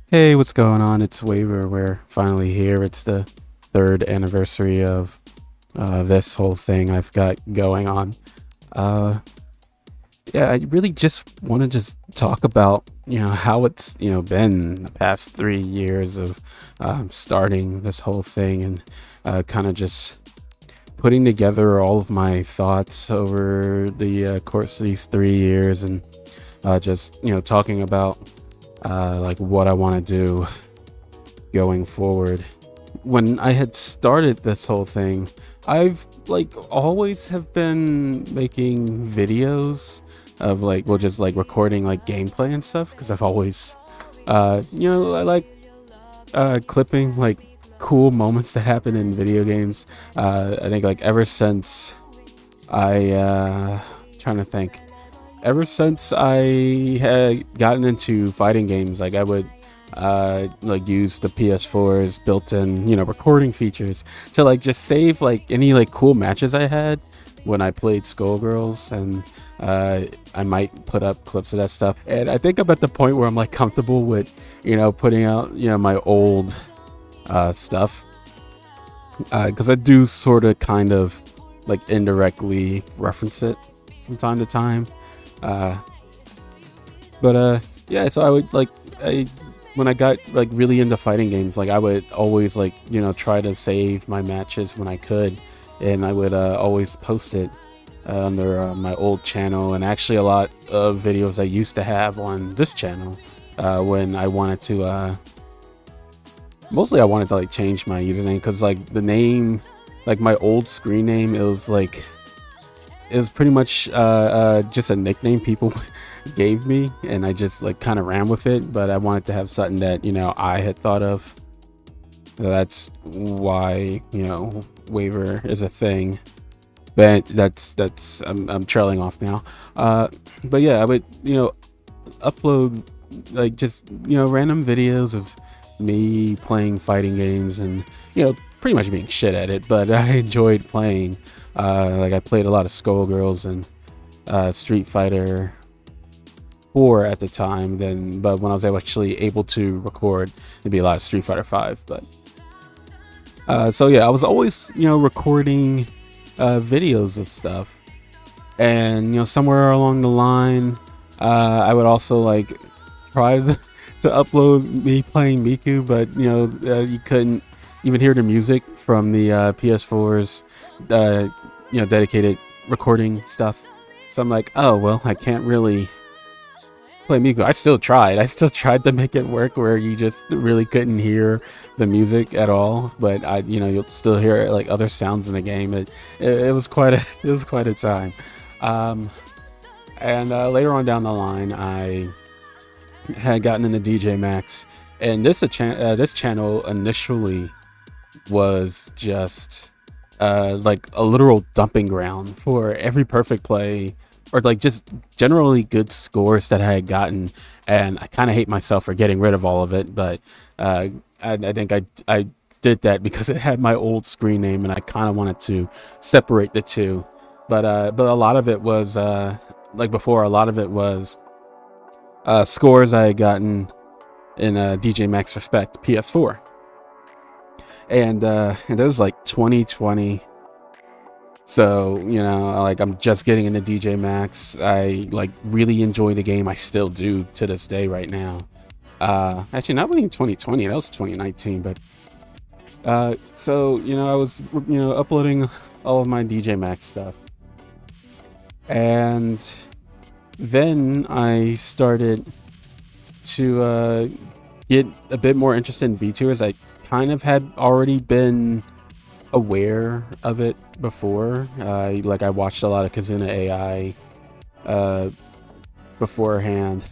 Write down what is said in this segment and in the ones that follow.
Hey, what's going on? It's Waver. We're finally here. It's the third anniversary of this whole thing I've got going on. Uh, yeah, I really just want to just talk about how it's been the past 3 years of starting this whole thing and kind of just putting together all of my thoughts over the course of these 3 years and just talking about like what I want to do going forward. When I had started this whole thing, I've like always have been making videos of like, well, just like recording like gameplay and stuff because I've always I like clipping like cool moments that happen in video games. I think like ever since I trying to think ever since I had gotten into fighting games, like I would like use the PS4's built-in recording features to like just save like any like cool matches I had when I played Skullgirls, and I might put up clips of that stuff. And I think I'm at the point where I'm like comfortable with putting out my old stuff, because I do sort of kind of like indirectly reference it from time to time. uh yeah, so I would like I when I got like really into fighting games, like I would always like try to save my matches when I could, and I would always post it under my old channel, and actually a lot of videos I used to have on this channel when I wanted to mostly I wanted to like change my username, because like the name, like my old screen name, it was pretty much just a nickname people gave me, and I just like kind of ran with it. But I wanted to have something that I had thought of. So that's why Waver is a thing. But that's I'm trailing off now. But yeah, I would upload like just random videos of me playing fighting games, and pretty much being shit at it, but I enjoyed playing. Like I played a lot of Skullgirls and Street Fighter 4 at the time. But when I was actually able to record, it'd be a lot of Street Fighter 5. But so yeah, I was always recording videos of stuff, and somewhere along the line, I would also like try to upload me playing Miku, but you couldn't even hear the music from the PS4's dedicated recording stuff. So I'm like, oh well, I can't really play Miku. I still tried. I still tried to make it work where you just really couldn't hear the music at all, but you'll still hear like other sounds in the game. It was quite a it was quite a time. And later on down the line, I had gotten into DJ Max, and this channel initially was just like a literal dumping ground for every perfect play, or like just generally good scores that I had gotten. And I kind of hate myself for getting rid of all of it, but I think I did that because it had my old screen name, and I kind of wanted to separate the two. But a lot of it was like before, a lot of it was scores I had gotten in DJ Max Respect PS4, and it was like 2020. So like I'm just getting into DJ Max. I like really enjoy the game. I still do to this day right now. Actually, not really in 2020. That was 2019. But so I was uploading all of my DJ Max stuff, and then I started to get a bit more interested in VTubers. I kind of had already been aware of it before. Like I watched a lot of Kazuna AI beforehand,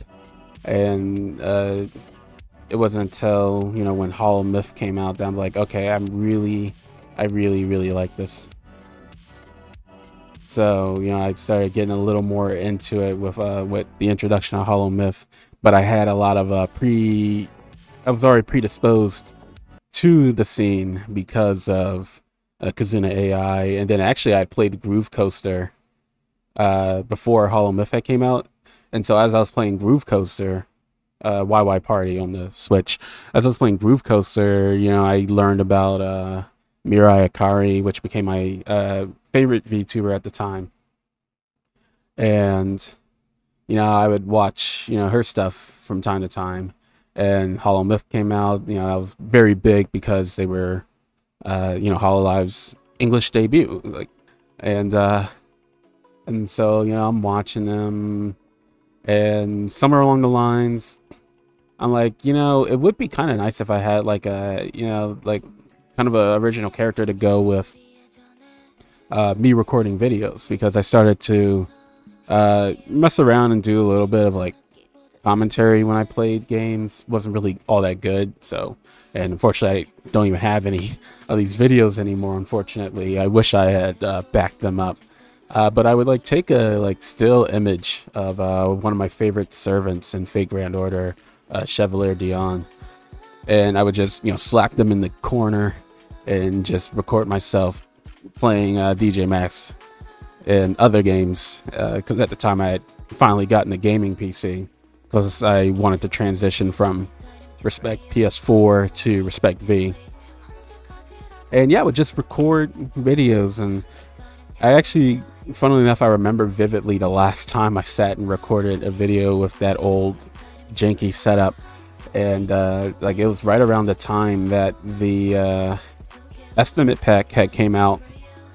and it wasn't until when Hollow Myth came out that I'm like, okay, I really like this. So I started getting a little more into it with the introduction of Hollow Myth. But I had a lot of I was already predisposed to the scene because of Kazuna AI, and then actually I played Groove Coaster before Hollow Myth came out, and so as I was playing Groove Coaster, YY Party on the Switch. As I was playing Groove Coaster, you know, I learned about Mirai Akari, which became my favorite VTuber at the time. And, you know, I would watch, you know, her stuff from time to time. And Hollow Myth came out, you know, that was very big because they were, you know, Hololive's English debut. Like, and so, you know, I'm watching them, and somewhere along the lines, I'm like, you know, it would be kind of nice if I had like a, you know, like kind of a original character to go with me recording videos, because I started to mess around and do a little bit of like commentary when I played games. Wasn't really all that good, so, and unfortunately I don't even have any of these videos anymore, unfortunately. I wish I had backed them up. But I would like take a like still image of one of my favorite servants in Fate Grand Order, Chevalier Dion, and I would just, you know, slap them in the corner and just record myself playing DJ Max and other games, because at the time I had finally gotten a gaming PC, because I wanted to transition from Respect PS4 to Respect V. And yeah, I would just record videos, and I actually, funnily enough, I remember vividly the last time I sat and recorded a video with that old janky setup, and like it was right around the time that the estimate pack had came out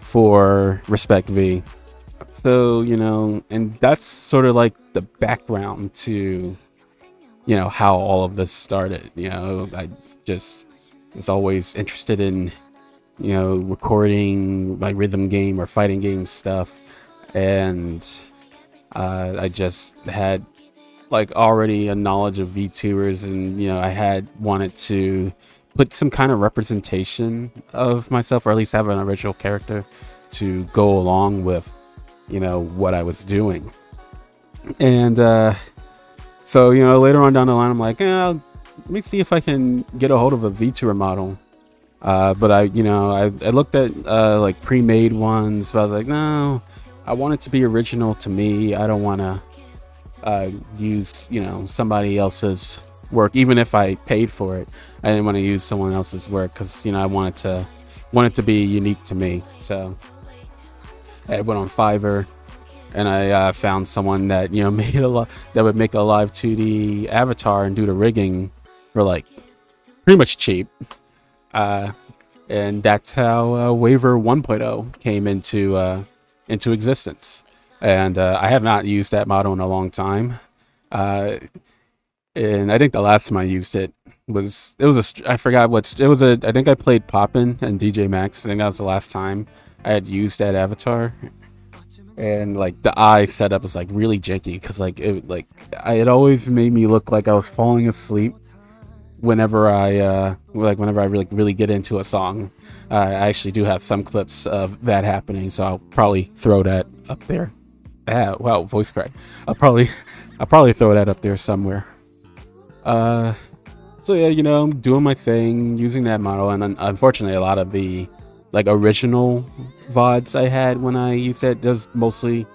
for Respect V. So, you know, and that's sort of like the background to, you know, how all of this started. You know, I just was always interested in, you know, recording my rhythm game or fighting game stuff, and I just had like already a knowledge of VTubers, and, you know, I had wanted to put some kind of representation of myself, or at least have an original character to go along with, you know, what I was doing. And so, you know, later on down the line, I'm like, let me see if I can get a hold of a VTuber model. But I, you know, I looked at like pre-made ones, but I was like, no, I want it to be original to me. I don't want to use, you know, somebody else's work, even if I paid for it. I didn't want to use someone else's work, because, you know, I want it to be unique to me. So I went on Fiverr, and I found someone that, you know, made that would make a live 2D avatar and do the rigging for like pretty much cheap. And that's how Waiver 1.0 came into existence. And I have not used that model in a long time. And I think the last time I used it was, I forgot what it was. I think I played Poppin' and DJ Max. I think that was the last time I had used that avatar. And like the eye setup was like really janky, because like it always made me look like I was falling asleep whenever I really get into a song. I actually do have some clips of that happening, so I'll probably throw that up there. Wow, voice crack. I'll probably throw that up there somewhere. So yeah, you know, I'm doing my thing using that model, and then unfortunately a lot of the like original VODs I had when I used it was mostly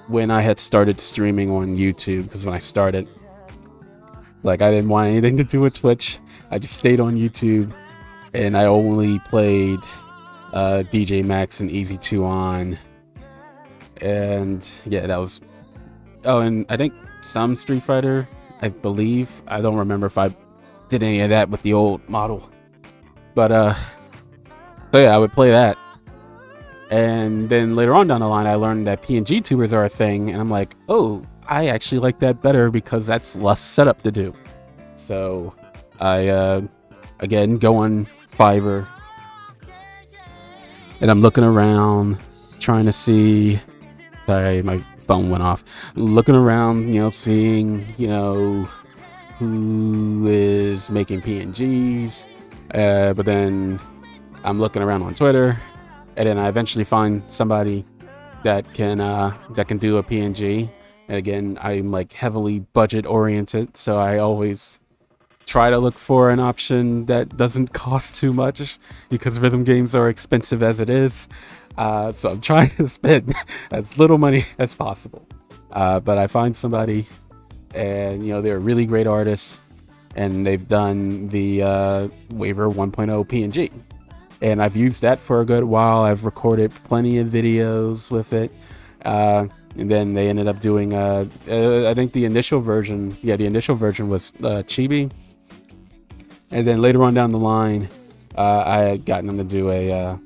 when I had started streaming on YouTube, because when I started, like, I didn't want anything to do with Twitch. I just stayed on YouTube, and I only played DJ Max and Easy 2 on. And yeah, that was, oh, and I think some Street Fighter, I believe. I don't remember if I did any of that with the old model. But so yeah, I would play that. And then later on down the line, I learned that PNG tubers are a thing, and I'm like, oh, I actually like that better because that's less setup to do. So I again go on Fiverr, and I'm looking around trying to see. Sorry, my phone went off. Looking around, you know, seeing, you know, who is making PNGs. But then I'm looking around on Twitter, and then I eventually find somebody that can do a PNG. And again, I'm like heavily budget oriented, so I always try to look for an option that doesn't cost too much, because rhythm games are expensive as it is. So I'm trying to spend as little money as possible. But I find somebody and you know, they're really great artists, and they've done the Waver 1.0 PNG, and I've used that for a good while. I've recorded plenty of videos with it, and then they ended up doing I think the initial version, the initial version was Chibi, and then later on down the line, I had gotten them to do a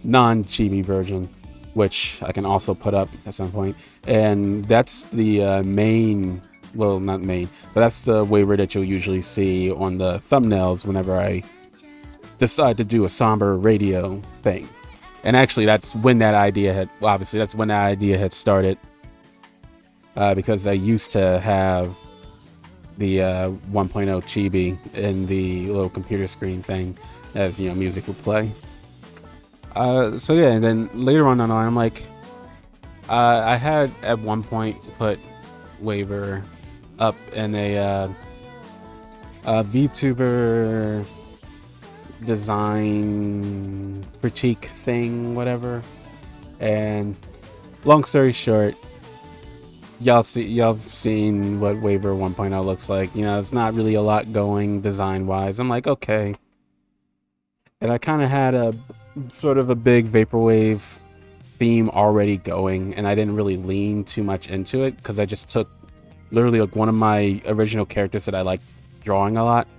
non-Chibi version, which I can also put up at some point, and that's the main, well, not main, but that's the Waver that you'll usually see on the thumbnails whenever I decide to do a somber radio thing. And actually, that's when that idea had, well, obviously that's when that idea had started, because I used to have the 1.0 Chibi in the little computer screen thing, as you know, music would play. So yeah, and then later on I'm like, I had at one point put Waver up in a VTuber design critique thing, whatever. And long story short, y'all seen what Waver 1.0 looks like. You know, it's not really a lot going design wise. I'm like, okay. And I kind of had a sort of a big vaporwave theme already going, and I didn't really lean too much into it because I just took literally like one of my original characters that I liked drawing a lot,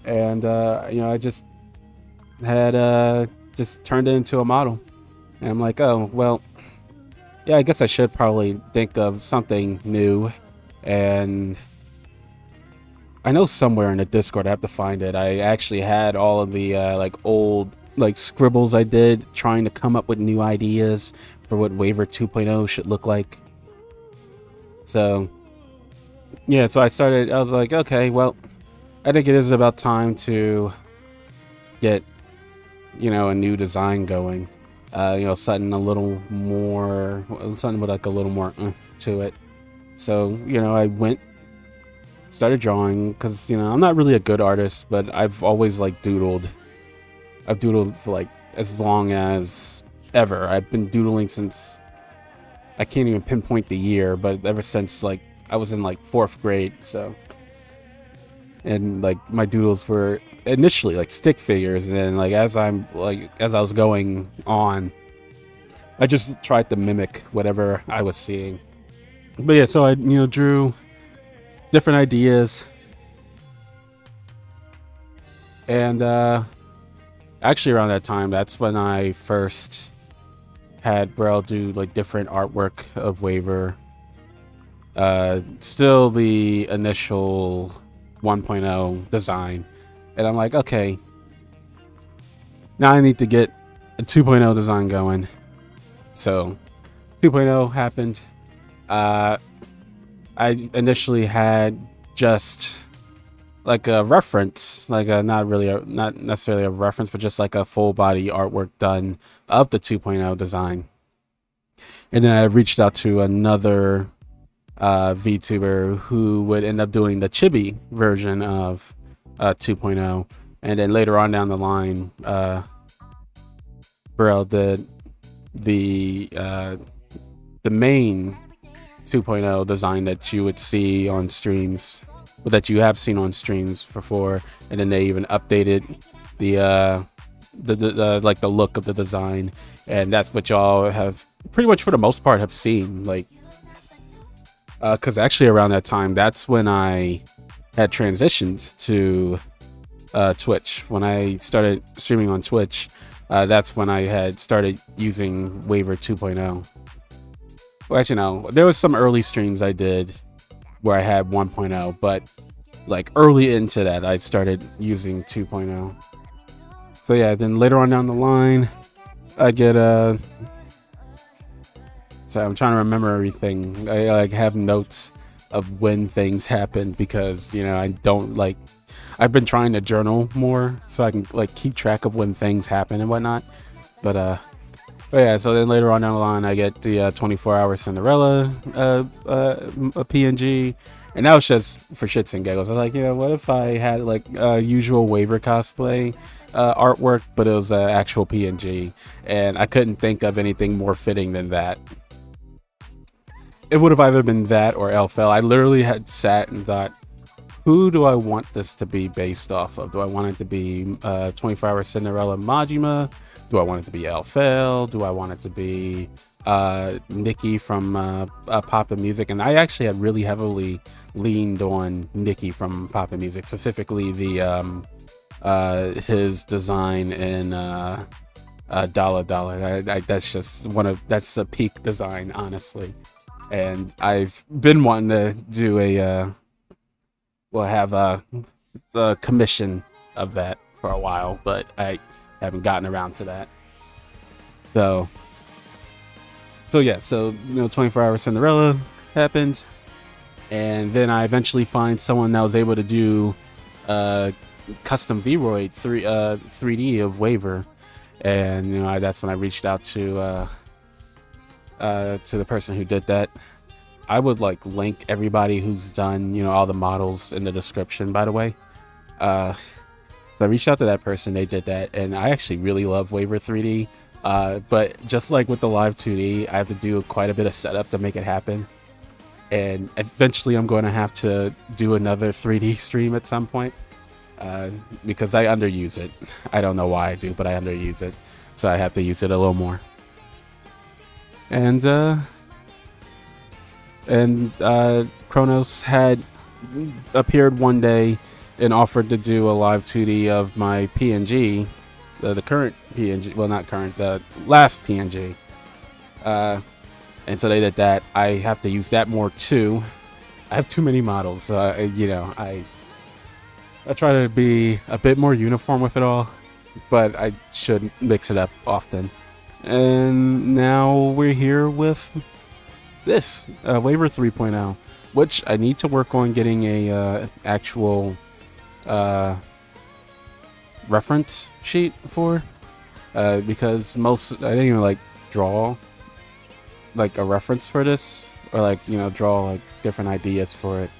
and you know, I just had just turned it into a model, and I'm like, oh well, yeah, I guess I should probably think of something new. And I know somewhere in the Discord, I have to find it, I actually had all of the like old like scribbles I did trying to come up with new ideas for what Waver 2.0 should look like. So yeah, so I was like, okay, well, I think it is about time to get, you know, a new design going. You know, something a little more, something with like a little more oomph to it. So, you know, I started drawing, because, you know, I'm not really a good artist, but I've always like doodled. I've doodled for like as long as ever. I've been doodling since, I can't even pinpoint the year, but ever since like I was in like 4th grade. So, and like my doodles were initially like stick figures, and then like as I was going on, I just tried to mimic whatever I was seeing. But yeah, so I, you know, drew different ideas, and actually around that time, that's when I first had Braille do like different artwork of Waver. Still the initial 1.0 design, and I'm like, okay, now I need to get a 2.0 design going. So 2.0 happened. I initially had just like a reference, like a not necessarily a reference, but just like a full body artwork done of the 2.0 design. And then I reached out to another VTuber who would end up doing the chibi version of 2.0, and then later on down the line, Burrell did the main 2.0 design that you would see on streams, that you have seen on streams before, and then they even updated the like the look of the design, and that's what y'all have pretty much for the most part have seen. Like, because actually around that time, that's when I had transitioned to Twitch. When I started streaming on Twitch, that's when I had started using Waver 2.0. Well, actually, no. There was some early streams I did where I had 1.0, but like early into that, I started using 2.0. So yeah, then later on down the line, I get so I'm trying to remember everything. I like have notes of when things happened, because, you know, I don't like, I've been trying to journal more so I can like keep track of when things happen and whatnot. But yeah, so then later on down the line, I get the 24-hour Cinderella a PNG, and that was just for shits and giggles. I was like, you know, what if I had like usual Waver cosplay artwork, but it was an actual PNG, and I couldn't think of anything more fitting than that. it would have either been that or LFL. I literally had sat and thought, who do I want this to be based off of? Do I want it to be 24-Hour Cinderella Majima? Do I want it to be LFL? Do I want it to be Nikki from Papa Music? And I actually had really heavily leaned on Nikki from Papa Music, specifically the his design in Dollar Dollar. That's just that's a peak design, honestly. And I've been wanting to do have a commission of that for a while, but I haven't gotten around to that. So yeah, so 24-Hour Cinderella happened, and then I eventually find someone that was able to do custom Vroid 3D of Waver, and that's when I reached out to the person who did that. I would link everybody who's done all the models in the description, by the way. So I reached out to that person, they did that, and I actually really love Waver 3D. But just like with the Live 2D, I have to do quite a bit of setup to make it happen. And eventually I'm going to have to do another 3D stream at some point, because I underuse it. I don't know why I do, but I underuse it. So I have to use it a little more. And Kronos had appeared one day and offered to do a live 2D of my PNG, the current PNG, well, not current, the last PNG. And so they did that. I have to use that more too. I have too many models, I try to be a bit more uniform with it all, but I should mix it up often. And now we're here with this Waver 3.0, which I need to work on getting a actual reference sheet for, because I didn't even draw a reference for this, or draw different ideas for it.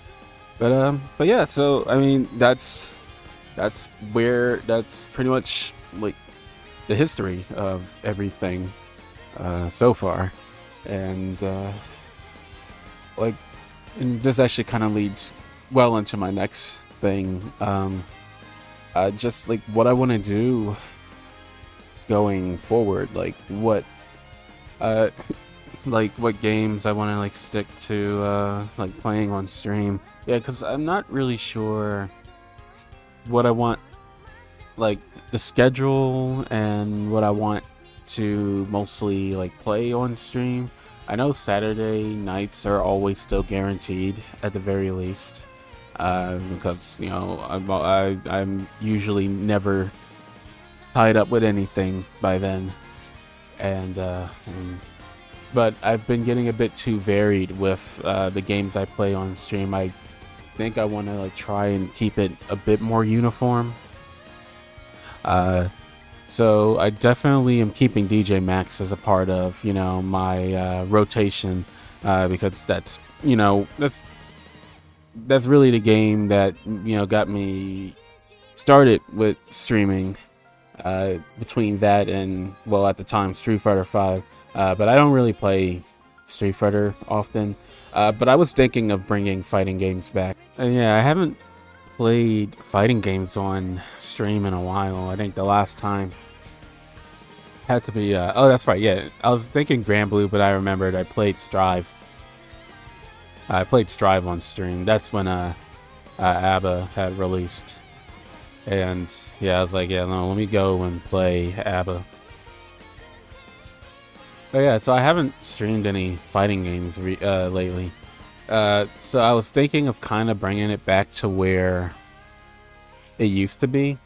But yeah, so I mean that's pretty much the history of everything so far, and and this actually kind of leads well into my next thing. Just what I want to do going forward, what games I want to stick to playing on stream. Yeah, because I'm not really sure what I want, the schedule and what I want to mostly play on stream. I know Saturday nights are always still guaranteed at the very least, because I'm usually never tied up with anything by then, but I've been getting a bit too varied with the games I play on stream. I think I want to try and keep it a bit more uniform. So I definitely am keeping DJ Max as a part of my rotation, because that's really the game that got me started with streaming. Between that and, well, at the time, Street Fighter 5, but I don't really play Street Fighter often. But I was thinking of bringing fighting games back. And yeah, I haven't played fighting games on stream in a while. I think the last time had to be oh, that's right, yeah, I was thinking Grand Blue, but I remembered I played Strive. I played Strive on stream. That's when ABBA had released, and yeah, I was like, yeah, no, let me go and play ABBA. But yeah, so I haven't streamed any fighting games lately. So I was thinking of kind of bringing it back to where it used to be.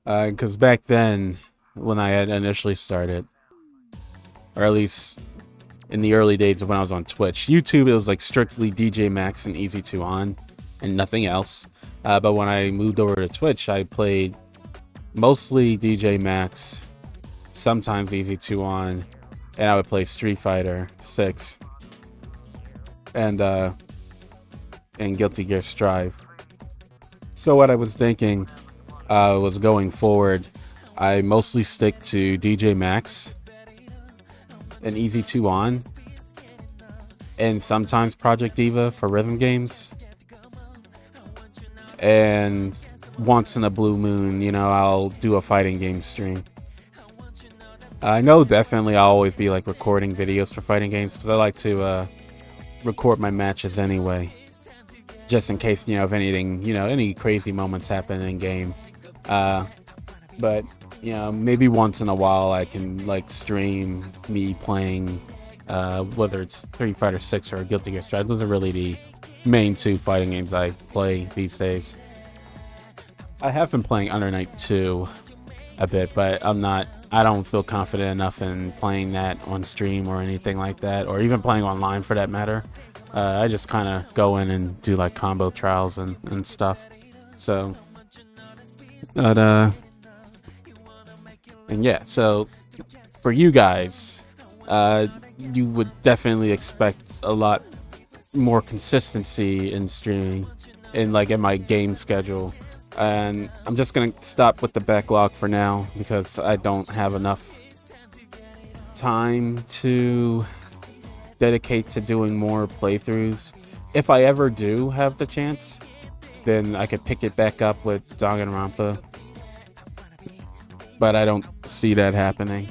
Because back then, when I had initially started, or at least in the early days of when I was on Twitch, YouTube, it was strictly DJ Max and Easy2 on, and nothing else. But when I moved over to Twitch, I played mostly DJ Max, sometimes Easy2 on, and I would play Street Fighter 6 and Guilty Gear Strive. So what I was thinking was, going forward, I mostly stick to DJ Max and Easy2 on, and sometimes Project Diva for rhythm games. And once in a blue moon, you know, I'll do a fighting game stream. I know definitely I'll always be like recording videos for fighting games because I like to record my matches anyway, just in case, you know, if anything, you know, any crazy moments happen in game. But you know, maybe once in a while I can like stream me playing, whether it's Street Fighter 6 or Guilty Gear Strive. Those are really the main two fighting games I play these days. I have been playing Under Night 2 a bit, but I don't feel confident enough in playing that on stream or anything like that, or even playing online for that matter. I just kind of go in and do like combo trials and stuff. So, but and yeah, so for you guys, you would definitely expect a lot more consistency in streaming and like in my game schedule. And I'm just gonna stop with the backlog for now because I don't have enough time to dedicate to doing more playthroughs. If I ever do have the chance, then I could pick it back up with Danganronpa, but I don't see that happening.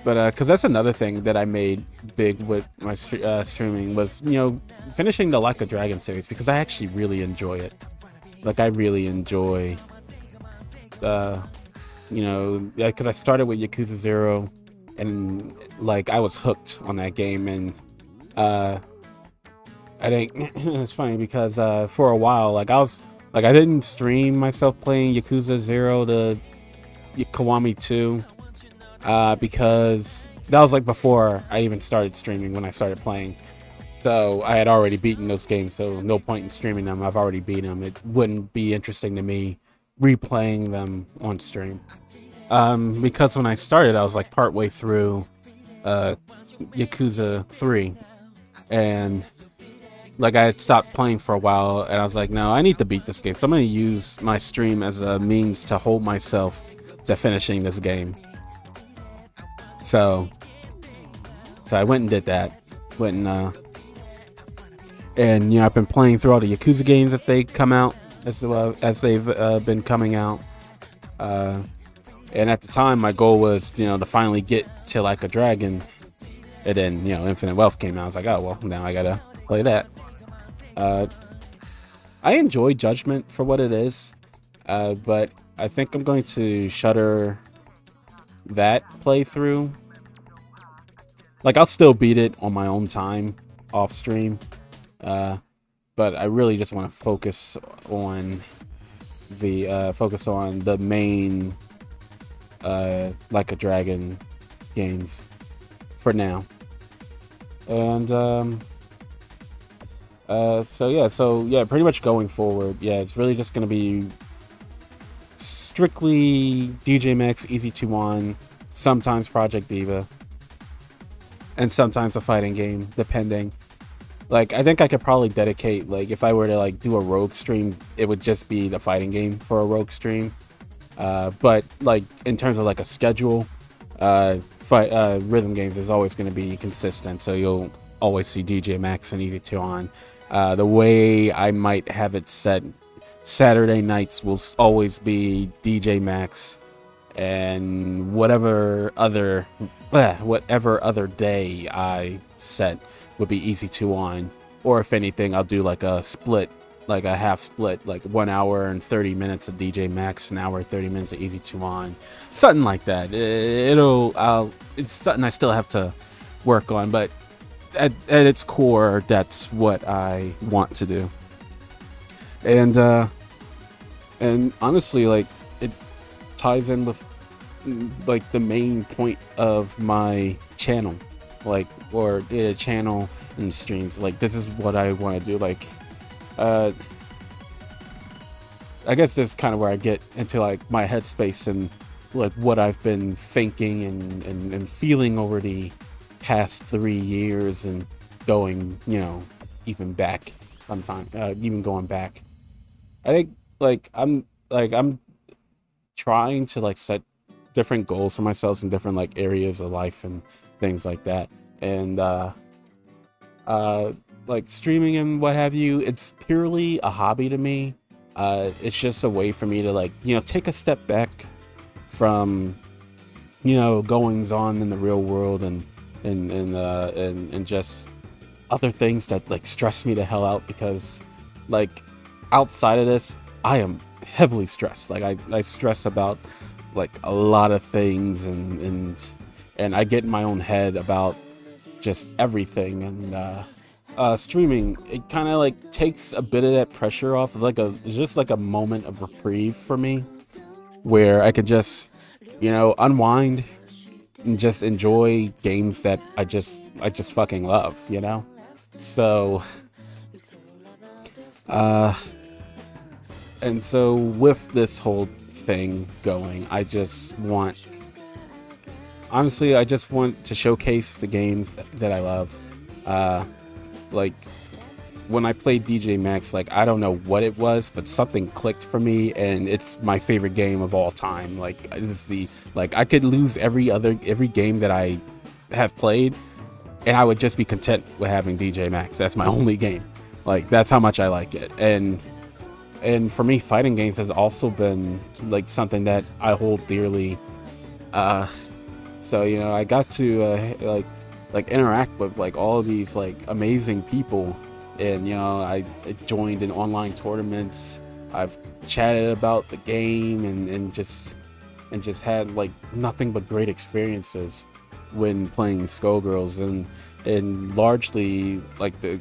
Because that's another thing that I made big with my streaming was, you know, finishing the Like a Dragon series, because I actually really enjoy it. Like, I really enjoy, you know, because I started with Yakuza 0, and, like, I was hooked on that game, and, I think, it's funny, because, for a while, like, I didn't stream myself playing Yakuza 0 to Kiwami 2, because that was like before I even started streaming when I started playing. So I had already beaten those games, so no point in streaming them. I've already beaten them. It wouldn't be interesting to me replaying them on stream. Because when I started, I was like partway through Yakuza 3, and like I had stopped playing for a while, and I was like, no, I need to beat this game. So I'm going to use my stream as a means to hold myself to finishing this game. So I went and did that. And you know, I've been playing through all the Yakuza games as they come out, as they've been coming out. And at the time, my goal was, you know, to finally get to Like a Dragon. And then, you know, Infinite Wealth came out. I was like, oh well, now I gotta play that. I enjoy Judgment for what it is, but I think I'm going to shutter that playthrough. Like, I'll still beat it on my own time off stream, but I really just want to focus on the main Like a Dragon games for now. And so yeah, pretty much going forward, yeah, it's really just gonna be strictly DJ Max, Easy 2-on, sometimes Project Diva, and sometimes a fighting game, depending. Like, I think I could probably dedicate, like, if I were to like do a Rogue stream, it would just be the fighting game for a Rogue stream. But like in terms of like a schedule, rhythm games is always going to be consistent, so you'll always see DJ Max and Easy 2-on. The way I might have it set, Saturday nights will always be DJ Max, and whatever other day I set would be Easy 2-on. Or if anything, I'll do like a split, like a half split, like 1 hour and 30 minutes of DJ Max, an hour and 30 minutes of Easy 2-on, something like that. It's something I still have to work on, but at its core, that's what I want to do. And honestly, like, it ties in with like the main point of my channel, like, or channel and streams. Like, this is what I want to do. Like, I guess that's kind of where I get into like my headspace and like what I've been thinking and feeling over the past 3 years, and going, you know, even back sometime, even going back. I think I'm trying to like set different goals for myself in different like areas of life and things like that. and uh, like streaming and what have you, it's purely a hobby to me. It's just a way for me to, like, take a step back from, goings on in the real world, and just other things that, like, stress me the hell out, because, like, outside of this, I am heavily stressed. Like, I stress about, like, a lot of things, and I get in my own head about just everything. And streaming, it kind of, like, takes a bit of that pressure off. It's just like a moment of reprieve for me, where I could just, unwind and just enjoy games that I just fucking love, So, and so with this whole thing going, I just want to showcase the games that I love. Like, when I played DJ Max, like, I don't know what it was, but something clicked for me, and it's my favorite game of all time. Like, I could lose every game that I have played, and I would just be content with having DJ Max. That's my only game. Like, that's how much I like it. And for me, fighting games has also been, like, something that I hold dearly. So, I got to like interact with, like, all of these, like, amazing people, and I joined in online tournaments. I've chatted about the game, and just had, like, nothing but great experiences when playing Skullgirls, and largely, like, the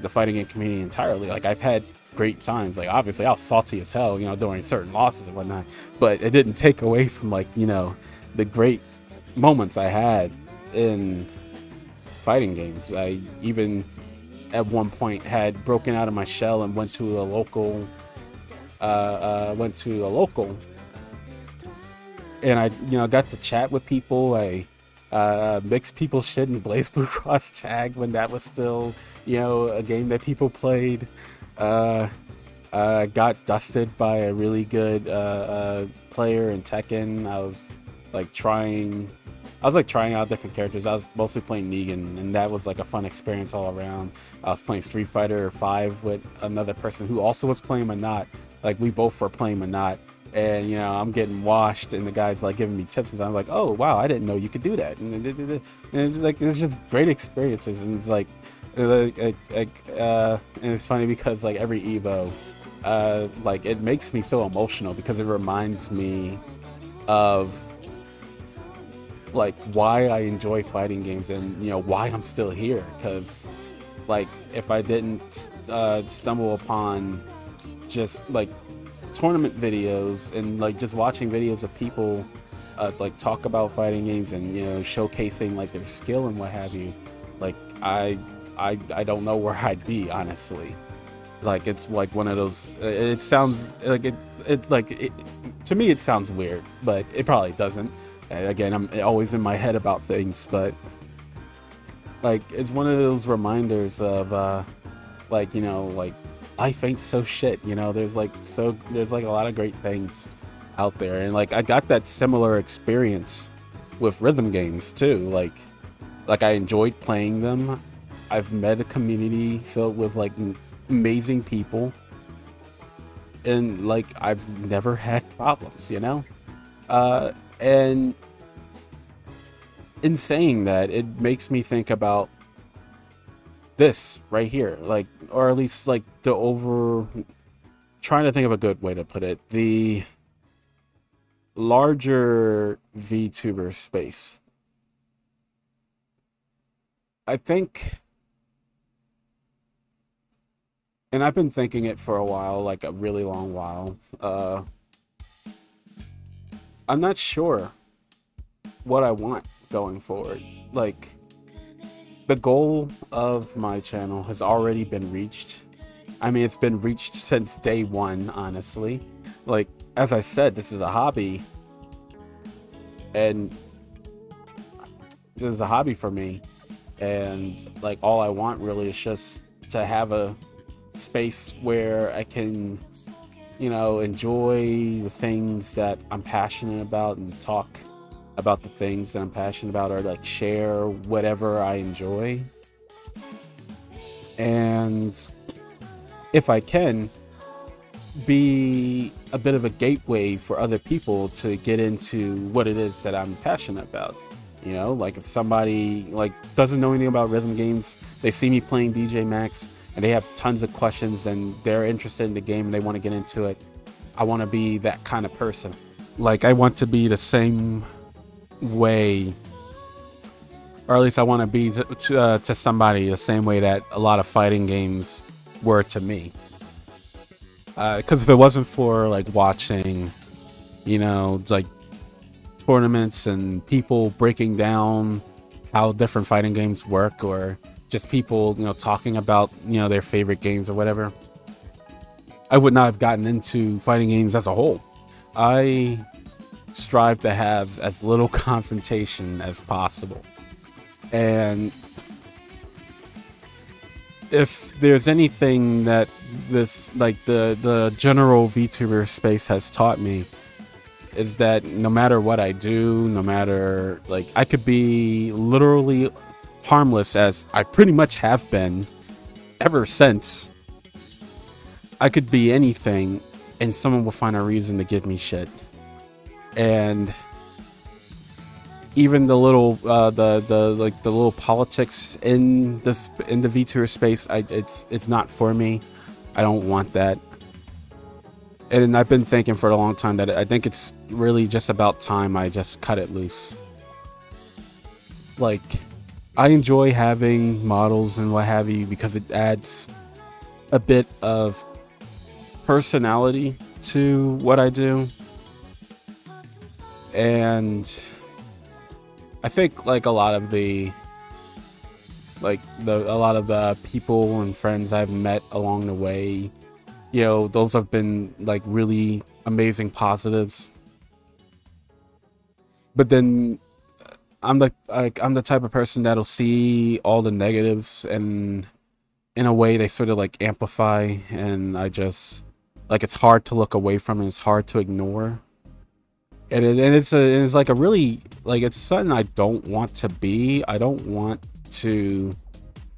fighting game community entirely. Like, I've had great times. Like, obviously I was salty as hell, during certain losses and whatnot, but it didn't take away from, like, the great moments I had in fighting games. I even at one point had broken out of my shell and went to a local and I got to chat with people. I mixed people's shit in Blaze Blue Cross tag when that was still a game that people played. Got dusted by a really good player in Tekken. I was trying out different characters. I was mostly playing Negan, and that was, like, a fun experience all around. I was playing Street Fighter 5 with another person who also was playing Manat. Like, we both were playing Manat, and I'm getting washed, and the guy's, like, giving me tips, and I'm like, oh wow, I didn't know you could do that. And it's just great experiences. And it's and it's funny because, like, every Evo, like, it makes me so emotional because it reminds me of, like, why I enjoy fighting games, and why I'm still here. Because, like, if I didn't stumble upon just, like, tournament videos and, like, just watching videos of people like, talk about fighting games and showcasing, like, their skill and what have you, like, I don't know where I'd be, honestly. Like, it's like one of those, it sounds like to me it sounds weird, but it probably doesn't. Again, I'm always in my head about things, but, like, it's one of those reminders of like, like, life ain't so shit. There's like a lot of great things out there, and, like, I got that similar experience with rhythm games too. Like I enjoyed playing them. I've met a community filled with, like, amazing people, and, like, I've never had problems, and in saying that, it makes me think about this right here, like, or at least, like, trying to think of a good way to put it, the larger VTuber space. I think, and I've been thinking it for a while, like a really long while. I'm not sure what I want going forward. Like, the goal of my channel has already been reached. I mean, it's been reached since day one, honestly. Like, as I said, this is a hobby, and this is a hobby for me, and, like, all I want really is just to have a space where I can, enjoy the things that I'm passionate about and talk about the things that I'm passionate about, or like share whatever I enjoy. And if I can, be a bit of a gateway for other people to get into what it is that I'm passionate about. You know, like if somebody like doesn't know anything about rhythm games, they see me playing DJ Max and they have tons of questions and they're interested in the game and they want to get into it. I want to be that kind of person. Like I want to be the same way, or at least I want to be to somebody the same way that a lot of fighting games were to me. Because if it wasn't for like watching, you know, like tournaments and people breaking down how different fighting games work, or just people, you know, talking about, you know, their favorite games or whatever, I would not have gotten into fighting games as a whole. I strive to have as little confrontation as possible. And if there's anything that this, like the general VTuber space has taught me, is that no matter what I do, no matter, like, I could be literally harmless, as I pretty much have been ever since. I could be anything and someone will find a reason to give me shit. And even the little the little politics in the VTuber space, it's not for me. I don't want that. And I've been thinking for a long time that I think it's really just about time I just cut it loose. Like, I enjoy having models and what have you because it adds a bit of personality to what I do. And I think like a lot of the people and friends I've met along the way, you know, those have been like really amazing positives. But then I'm the type of person that'll see all the negatives, and in a way they sort of like amplify, and I just like, it's hard to look away from, and it's hard to ignore. And it's like a really, like, it's something I don't want to be. I don't want to,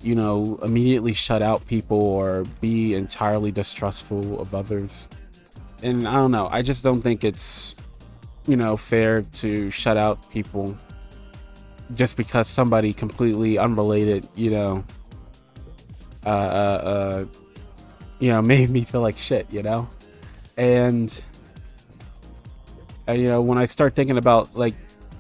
you know, immediately shut out people or be entirely distrustful of others. And I don't know, I just don't think it's, you know, fair to shut out people just because somebody completely unrelated, you know, made me feel like shit, you know? And you know, when I start thinking about like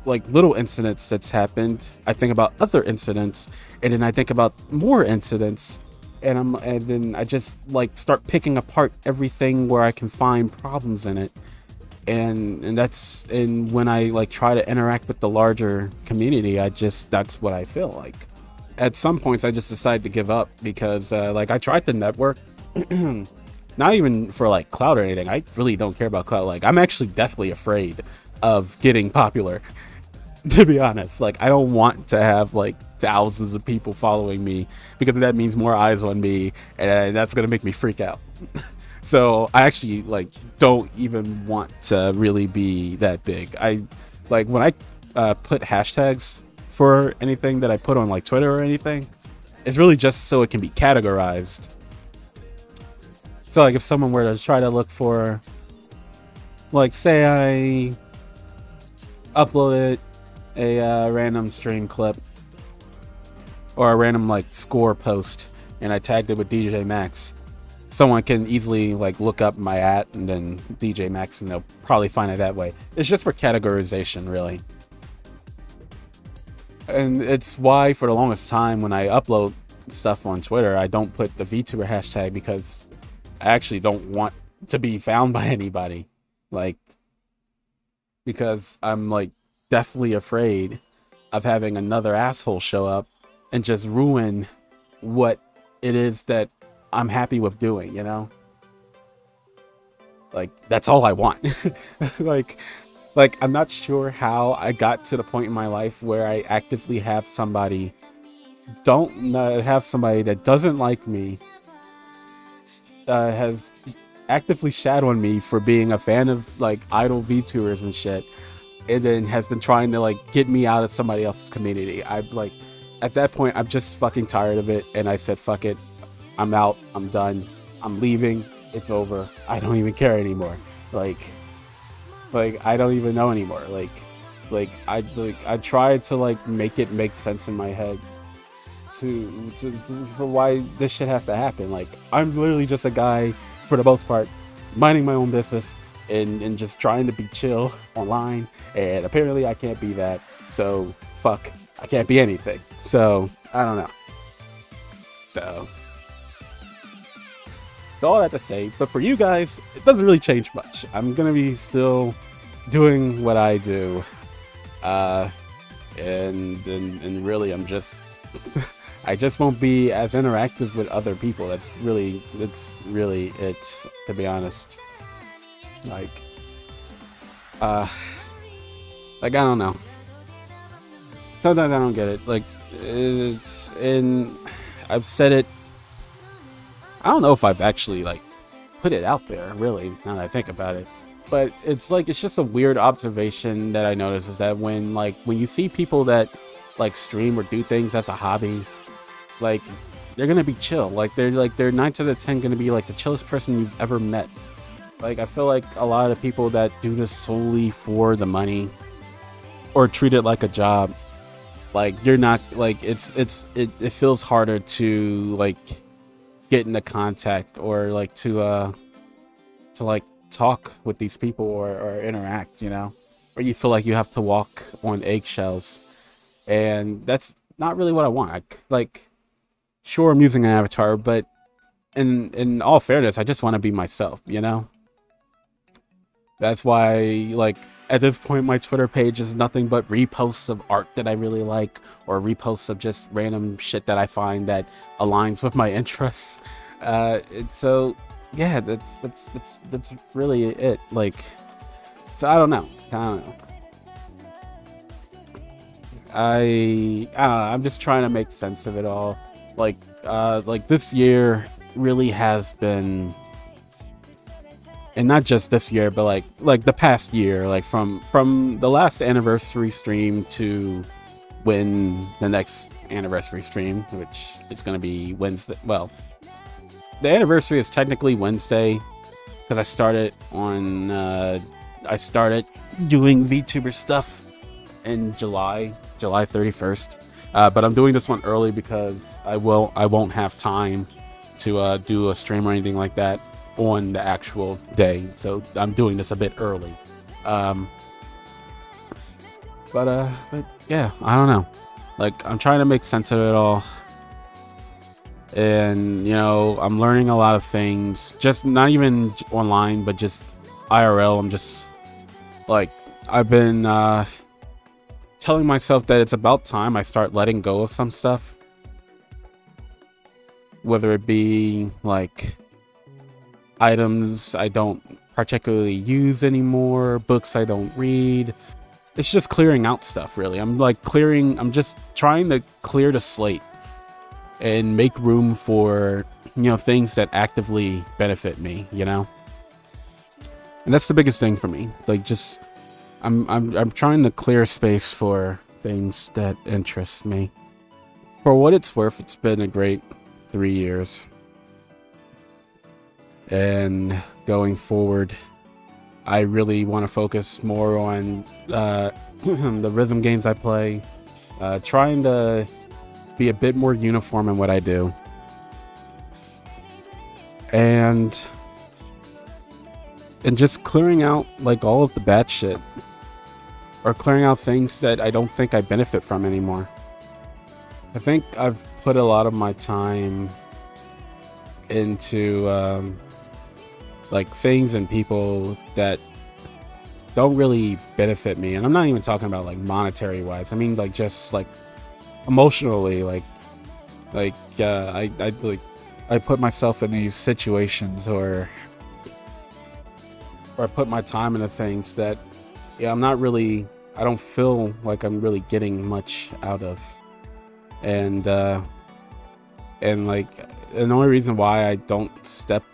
little incidents that's happened, I think about other incidents, and then I think about more incidents, and then I just like start picking apart everything where I can find problems in it, and when I like try to interact with the larger community, that's what I feel like. At some points, I just decided to give up because like I tried to network. Not even for like clout or anything. I really don't care about clout. Like, I'm actually deathly afraid of getting popular, to be honest. Like, I don't want to have like thousands of people following me, because that means more eyes on me, and that's gonna make me freak out. So I actually like don't even want to really be that big. I like when I put hashtags for anything that I put on like Twitter or anything, it's really just so it can be categorized. So like if someone were to try to look for, like, say I uploaded a random stream clip or a random like score post and I tagged it with DJ Max, someone can easily like look up my @ and then DJ Max, and they'll probably find it that way. It's just for categorization, really. And it's why for the longest time when I upload stuff on Twitter, I don't put the VTuber hashtag, because I actually don't want to be found by anybody, like, because I'm like definitely afraid of having another asshole show up and just ruin what it is that I'm happy with doing, you know? Like, that's all I want. like I'm not sure how I got to the point in my life where I actively have somebody that doesn't like me, has actively shadowed me for being a fan of like idol VTubers and shit, and then has been trying to like get me out of somebody else's community. I'm like, at that point, I'm just fucking tired of it, and I said, "Fuck it, I'm out. I'm done. I'm leaving. It's over. I don't even care anymore. Like I don't even know anymore. I tried to like make it make sense in my head for why this shit has to happen. Like, I'm literally just a guy, for the most part, minding my own business and just trying to be chill online, and apparently I can't be that. So fuck, I can't be anything. So I don't know. So it's all I have to say. But for you guys, it doesn't really change much. I'm gonna be still doing what I do, and really, I'm just I just won't be as interactive with other people. That's really it, to be honest. Like I don't know. Sometimes I don't get it. Like, it's in. I've said it. I don't know if I've actually like put it out there, really, now that I think about it. But it's like, it's just a weird observation that I notice, is that when you see people that like stream or do things as a hobby, like, they're gonna be chill. Like they're 9 out of 10 gonna be like the chillest person you've ever met. Like, I feel like a lot of people that do this solely for the money or treat it like a job, like, you're not like, it feels harder to like get into contact or like to like talk with these people or interact, you know, or you feel like you have to walk on eggshells, and that's not really what I want. Like, sure, I'm using an avatar, but in all fairness, I just want to be myself, you know. That's why, like, at this point, my Twitter page is nothing but reposts of art that I really like, or reposts of just random shit that I find that aligns with my interests. So yeah, that's really it. Like, so I don't know. I'm just trying to make sense of it all. Like this year really has been, and not just this year, but like the past year, like from the last anniversary stream to when the next anniversary stream, which is going to be Wednesday. Well, the anniversary is technically Wednesday, because I started doing VTuber stuff in July 31st. But I'm doing this one early because I won't have time to do a stream or anything like that on the actual day, so I'm doing this a bit early. But yeah, I don't know. Like, I'm trying to make sense of it all, and you know, I'm learning a lot of things, just not even online, but just IRL. I'm just like, I've been telling myself that it's about time I start letting go of some stuff, whether it be like items I don't particularly use anymore, books I don't read. It's just clearing out stuff, really. I'm just trying to clear the slate and make room for, you know, things that actively benefit me, you know? And that's the biggest thing for me. Like, just I'm trying to clear space for things that interest me. For what it's worth, it's been a great 3 years. And going forward, I really want to focus more on the rhythm games I play, trying to be a bit more uniform in what I do, and just clearing out like all of the bad shit, or clearing out things that I don't think I benefit from anymore. I think I've put a lot of my time into like things and people that don't really benefit me, and I'm not even talking about like monetary wise. I mean, like, just like emotionally, I put myself in these situations, or I put my time into things that, yeah, I don't feel like I'm really getting much out of, and like, and the only reason why I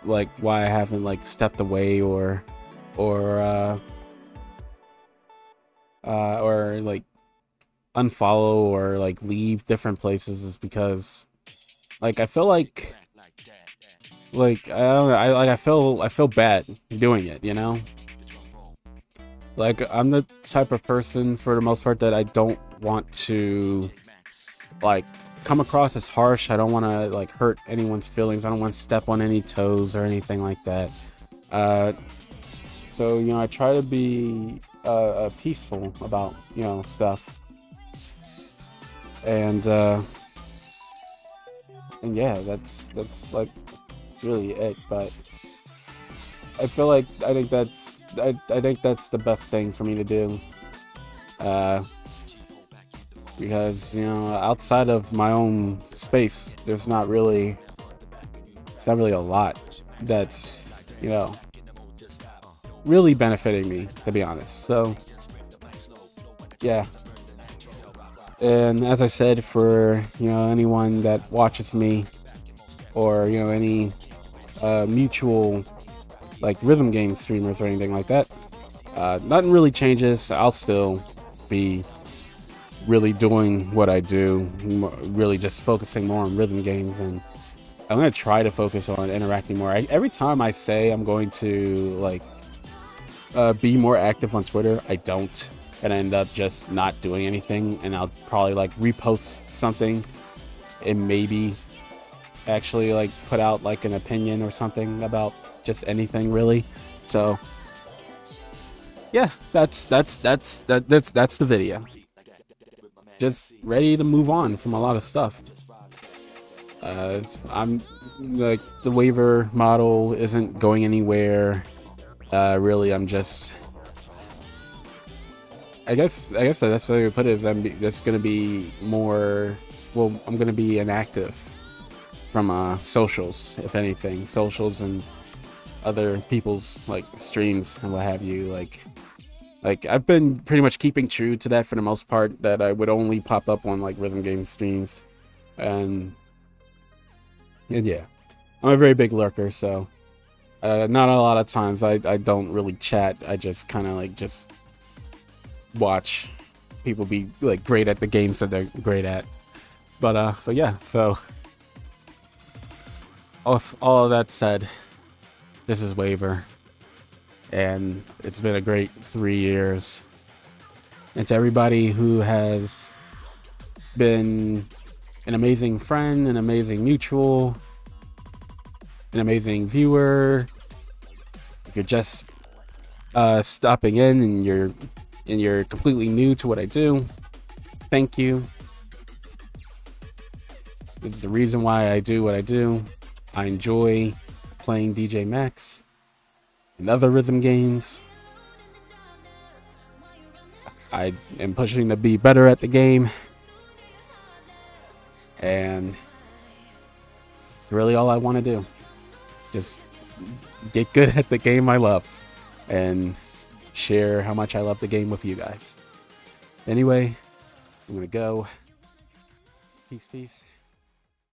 why I haven't like stepped away or or like unfollow or like leave different places is because like I feel like I don't know, I feel bad doing it, you know? Like I'm the type of person for the most part that I don't want to like come across as harsh. I don't want to like hurt anyone's feelings. I don't want to step on any toes or anything like that. So you know, I try to be peaceful about stuff, and yeah, that's like really it. But I feel like I think that's the best thing for me to do. Because outside of my own space, it's not really a lot that's really benefiting me, to be honest. So yeah, and as I said, for anyone that watches me, or any mutual like rhythm game streamers or anything like that, nothing really changes. I'll still be really doing what I do, really just focusing more on rhythm games, and I'm gonna try to focus on interacting more. Every time I say I'm going to like be more active on Twitter, I don't, and I end up just not doing anything, and I'll probably like repost something and maybe actually like put out like an opinion or something about just anything really. So yeah, that's the video. Just ready to move on from a lot of stuff. I'm like, the waiver model isn't going anywhere. Really, I'm just, I guess that's the way to put it, is I'm just gonna be more, well, I'm gonna be inactive from socials, if anything, socials and other people's like streams and what have you. Like I've been pretty much keeping true to that for the most part, that I would only pop up on like rhythm game streams, and yeah, I'm a very big lurker, so not a lot of times I don't really chat. I just kind of like just watch people be like great at the games that they're great at. But yeah, so all of that said, this is Waver, and it's been a great 3 years. And to everybody who has been an amazing friend, an amazing mutual, an amazing viewer, if you're just stopping in and you're completely new to what I do, thank you. This is the reason why I do what I do. I enjoy playing DJ Max and other rhythm games. I am pushing to be better at the game, and it's really all I want to do. Just get good at the game I love and share how much I love the game with you guys. Anyway, I'm gonna go. Peace.